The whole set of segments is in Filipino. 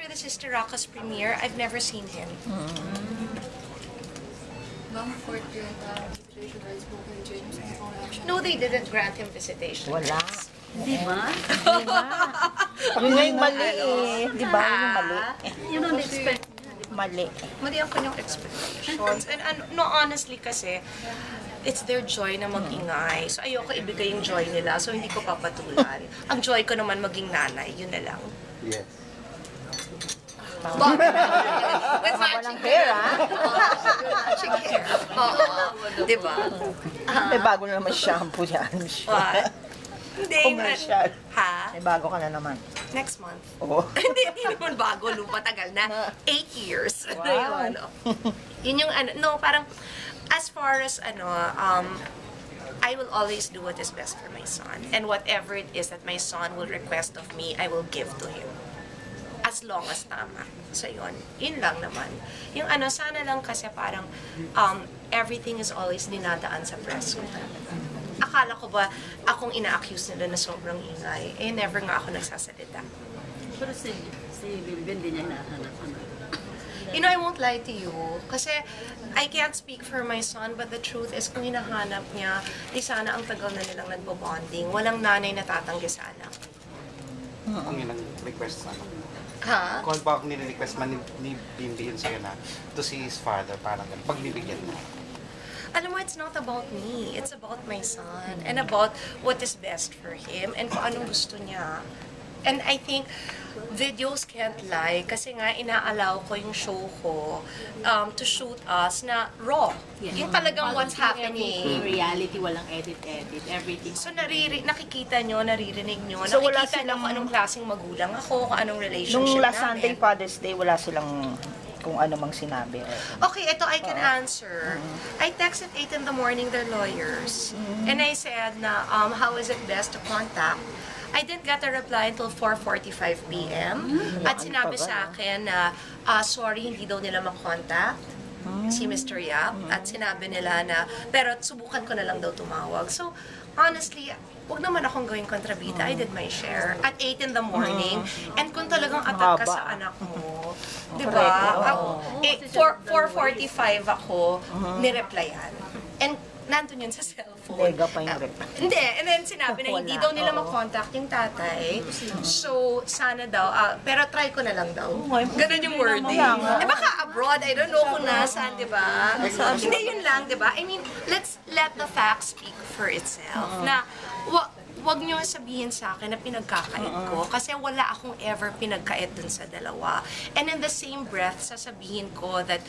after the Sister Rocka's premiere, I've never seen him. Ma'am, court grant visitation rights po kay James and all action. No, they didn't grant him visitation. Wala. Di ba? Di ba? Yun nga yung mali eh. Di ba? Yun yung mali. Yun ang expect niya. Mali. Mali ang kanyang expectations. And no, honestly kasi, it's their joy na mag-ingay. So ayoko ibigay yung joy nila, so hindi ko papatulan. Ang joy ko naman maging nanay, yun na lang. Yes. With Walang hair, ha? matching hair. Oo. Diba? May bago na naman shampoo yan. What? Hindi. Commercial. Ha? May bago ka na naman. Next month. Oo. Hindi naman bago, lupa tagal na. 8 years. Wow. Yun yung ano, no, parang, as far as I will always do what is best for my son. And whatever it is that my son will request of me, I will give to him. As long as tama. So yun lang naman. Yung sana lang kasi parang everything is always dinadaan sa press. Akala ko ba akong ina-accuse nila na sobrang ingay? Eh, never nga ako nagsasalita. Pero si Vivian din niya nahanap. You know, I won't lie to you. Kasi I can't speak for my son, but the truth is, kung hinahanap niya, di sana ang tagal na nilang nagbo-bonding. Walang nanay na tatanggi sa anak. Kung yun ang request sa Ha? Kung ba akong nire-request man ni Bimbi yun sa'yo na to see his father, parang pagbibigyan mo. Alam mo, it's not about me. It's about my son. And about what is best for him. And kung anong gusto niya. And I think videos can't lie kasi nga inaalaw ko yung show ko to shoot us na raw. Yung talagang what's happening. Reality, walang edit-edit, everything. So nakikita nyo, naririnig nyo, So, wala nakikita silang- nyo kung anong klaseng magulang ako, kung anong relationship Nung last Sunday namin. Father's Day, wala silang kung ano mang sinabi. Okay, ito I can answer. I texted 8 in the morning their lawyers. And I said na, how is it best to contact? I didn't get a reply until 4:45 p.m. At sinabi sa akin na, sorry, hindi daw nila makontact si Mr. Yap. At sinabi nila na, pero subukan ko na lang daw tumawag. So, honestly, huwag naman akong gawing kontrabida. I did my share at 8 in the morning. And kung talagang atat ka Haba. sa anak mo, di ba? 4:45 ako, nireplyan. And nandun yun sa cellphone. Lega pa yung reply. Hindi, and then sinabi na hindi Wala, daw nila oo. makontact yung tatay. So, sana daw, pero try ko na lang daw. Ganun yung wording. Eh baka abroad, I don't know kung nasaan, di ba? Hindi, yun lang, di ba? I mean, let's let the facts speak for itself. Na, wag nyo sabihin sa akin na pinagkakait ko kasi wala akong ever pinagkait dun sa dalawa. And in the same breath, sasabihin ko that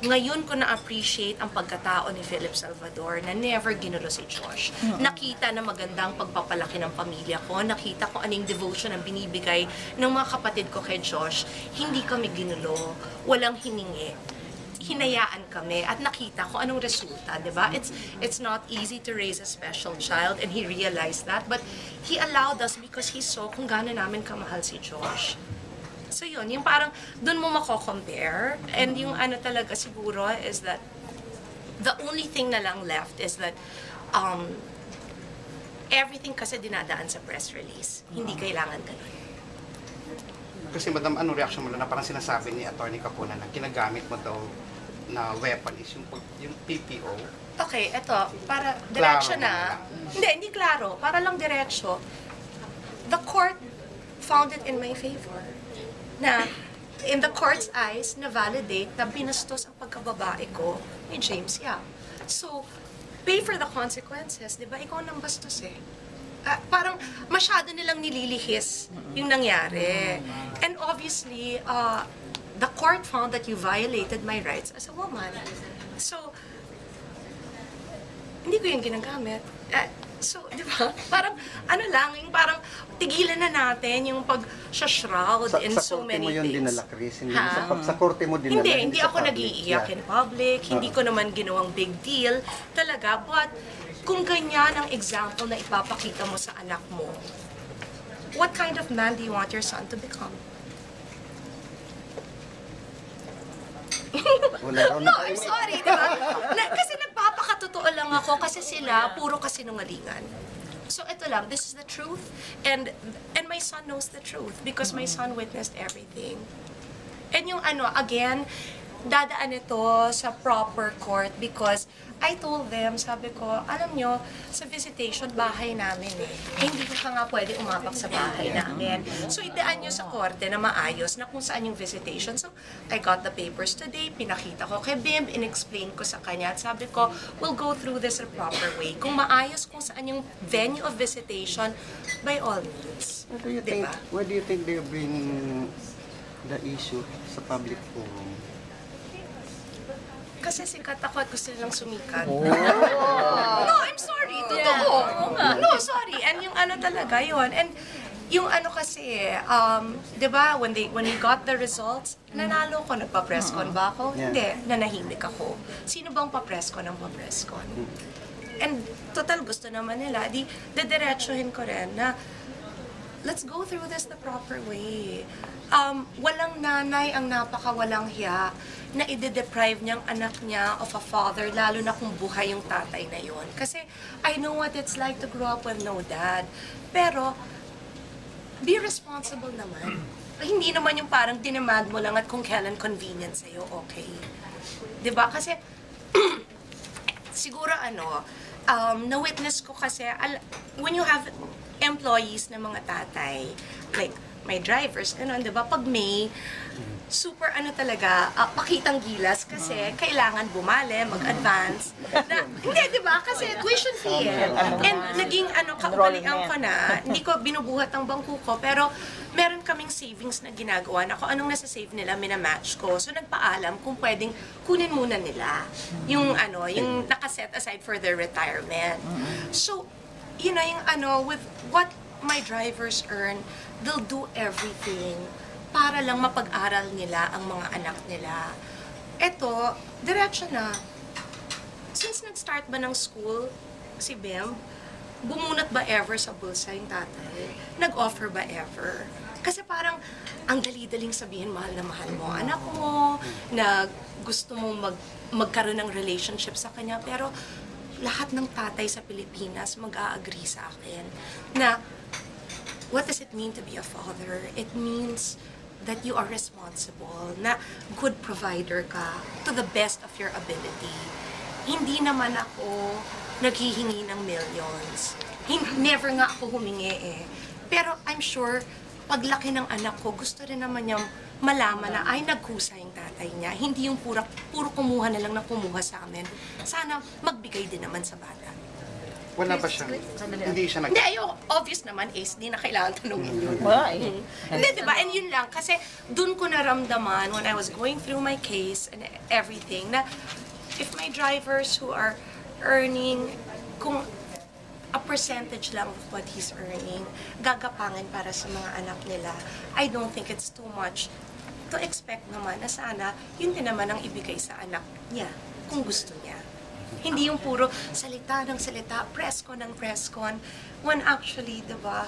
ngayon ko na-appreciate ang pagkatao ni Philip Salvador na never ginulo si Josh. Nakita na magandang pagpapalaki ng pamilya ko, nakita ko anong devotion ang binibigay ng mga kapatid ko kay Josh. Hindi kami ginulo, walang hiningi. Hinayaan kami at nakita ko anong resulta, di ba? It's not easy to raise a special child and he realized that, but he allowed us because he saw kung gaano namin kamahal si Josh. So yun, yung parang dun mo mako-compare. And yung talaga siguro is that the only thing na lang left is that everything kasi dinadaan sa press release. Hindi kailangan ganun. Kasi madam, ano reaction mo na parang sinasabi ni Attorney Capuna na ginagamit mo daw na weapon is yung PPO. Okay, eto, para diretso Klaro na. Hindi klaro. Para lang diretso. The court found it in my favor. Na in the court's eyes, na-validate na binastos ang pagkababae ko ni James Yap. So, pay for the consequences, di ba? Ikaw nang bastos eh. Parang masyado nilang nililihis yung nangyari. And obviously, the court found that you violated my rights as a woman. So, hindi ko yung ginagamit. So, di ba? Parang, yung parang tigilan na natin yung pag-shroud in so many things. Sa korte mo yun dinala, Chris? Hindi, Ha? sa korte mo dinala? Hindi sa ako public. nag-iiyak in public. Hindi ko naman ginawang big deal. Talaga, but kung ganyan ang example na ipapakita mo sa anak mo, what kind of man do you want your son to become? Wala raw No, I'm sorry, di ba? Kasi nagpapakatotoo lang ako kasi sila puro kasinungalingan. So ito lang, this is the truth. And my son knows the truth because my son witnessed everything. And yung ano, again, dadaan ito sa proper court because I told them, sabi ko, alam nyo, sa visitation, bahay namin eh. Hindi ka nga pwede umapak sa bahay namin. So, idaan nyo sa korte na maayos na kung saan yung visitation. So, I got the papers today, pinakita ko kay Bim, in-explain ko sa kanya, at sabi ko, we'll go through this in a proper way. Kung maayos kung saan yung venue of visitation, by all means. Diba? Where do you think they bring the issue sa public forum? Kasi sikat ako at gusto nilang sumikat. No, I'm sorry. Totoo. No, sorry. And yung ano talaga yun. And yung ano kasi, di ba, when we got the results, nanalo ko. Nagpa-press con ba ako? Yeah. Hindi. Nanahimik ako. Sino bang pa-press con ng pa-press con? And total gusto naman nila. Di, dediretsuhin ko rin na let's go through this the proper way. Walang nanay ang napakawalang hiya na ide-deprive niyang anak niya of a father, lalo na kung buhay yung tatay na yon. Kasi I know what it's like to grow up with no dad. Pero, be responsible naman. Hindi naman yung parang dinemand mo lang at kung kailan convenient sa'yo, okay. Diba? Kasi, siguro na-witness ko kasi, when you have employees na mga tatay, like, may drivers, gano'n, di ba? Pag may, super talaga, pakitang gilas kasi kailangan bumali, mag-advance. Hindi, di ba? Kasi tuition fee eh. And naging kaugalian ko na, hindi ko binubuhat ang bangko ko, pero meron kaming savings na ginagawa na kung anong nasa-save nila, minamatch ko. So nagpaalam kung pwedeng kunin muna nila yung yung nakaset aside for their retirement. So, you know, yung with what my drivers earn, they'll do everything para lang mapag-aral nila ang mga anak nila. Eto, diretso na. Since nag-start ba ng school, si Bim, bumunot ba ever sa bulsa yung tatay? Nag-offer ba ever? Kasi parang, ang dali-daling sabihin, mahal na mahal mo ang anak mo, na gusto mong magkaroon ng relationship sa kanya, pero lahat ng tatay sa Pilipinas mag-a-agree sa akin na what does it mean to be a father? It means that you are responsible, na good provider ka to the best of your ability. Hindi naman ako naghihingi ng millions. Never nga ako humingi eh. Pero I'm sure, paglaki ng anak ko, gusto rin naman niyang malaman na ay naghusay yung tatay niya. Hindi yung puro kumuha na lang ng kumuha sa amin. Sana magbigay din naman sa bata. Wala ba siya? Hindi siya Hindi, obvious naman, Ace, di na kailangan tanungin yun. Why? Hindi, diba? And yun lang, kasi dun ko naramdaman when I was going through my case and everything, na if my drivers who are earning, kung a percentage lang of what he's earning, gagapangin para sa mga anak nila, I don't think it's too much to expect naman na sana yun din naman ang ibigay sa anak niya, kung gusto niya. Hindi yung puro salita ng salita, press con ng press con, when actually, diba,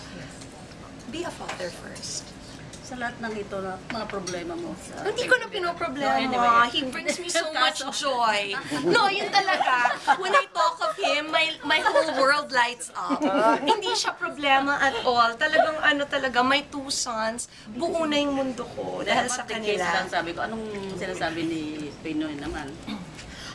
be a father first. Sa lahat ng ito, mga problema mo. Hindi ko na pinoproblema. No, anyway. He brings me so much joy. No, yun talaga. When I talk of him, my whole world lights up. Hindi siya problema at all. Talagang talaga, my two sons, buo na yung mundo ko dahil sa kanila. Lang sabi ko, anong sinasabi ni Pinoy naman?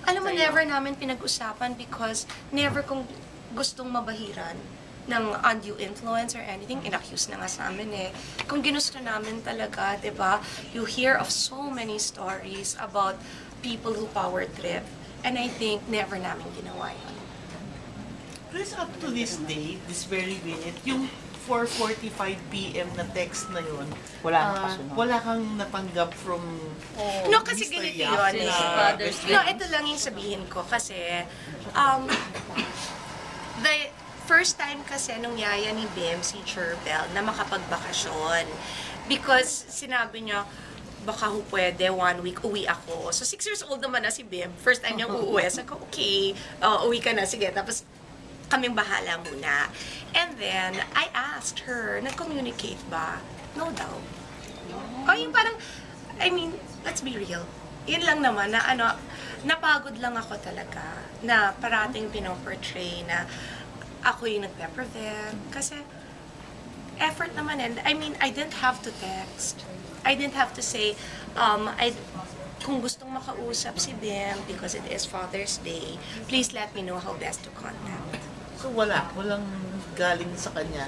Alam mo, never namin pinag-usapan because never kong gustong mabahiran ng undue influence or anything, inaccuse na nga sa amin eh. Kung ginusto namin talaga, di ba, you hear of so many stories about people who power trip. And I think never namin ginawa yun. Chris, up to this day, this very minute, yung 4:45 PM na text na yun, Wala nang kasunod. wala kang natanggap from No, kasi Mr. ganito Yap yun eh. na Father's best No, friend? ito lang yung sabihin ko kasi the first time kasi nung yaya ni Bim, si Cherbel, na makapagbakasyon. Because sinabi niya, baka ho pwede, 1 week, uwi ako. So 6 years old naman na si Bim. First time niyang uuwi. Sabi ko, okay, uwi ka na, sige. Tapos kaming bahala muna. And then, I asked her, nag-communicate ba? No daw. O yung parang, I mean, let's be real. Yun lang naman na napagod lang ako talaga na parating pinoportray na ako yung nagpe-prevent. Kasi effort naman and I mean, I didn't have to text. I didn't have to say, kung gustong makausap si Bim because it is Father's Day, please let me know how best to contact. So walang galing sa kanya.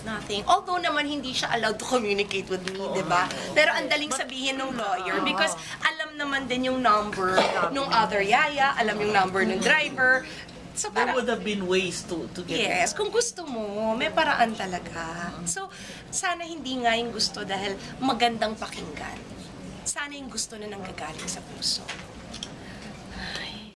Nothing. Although naman hindi siya allowed to communicate with me, di ba? Pero ang daling sabihin ng lawyer because alam naman din yung number nung other yaya, alam yung number ng driver. So There parang, would have been ways to get yes, kung gusto mo, may paraan talaga. So, sana hindi nga yung gusto dahil magandang pakinggan. Sana yung gusto na nanggagaling sa puso.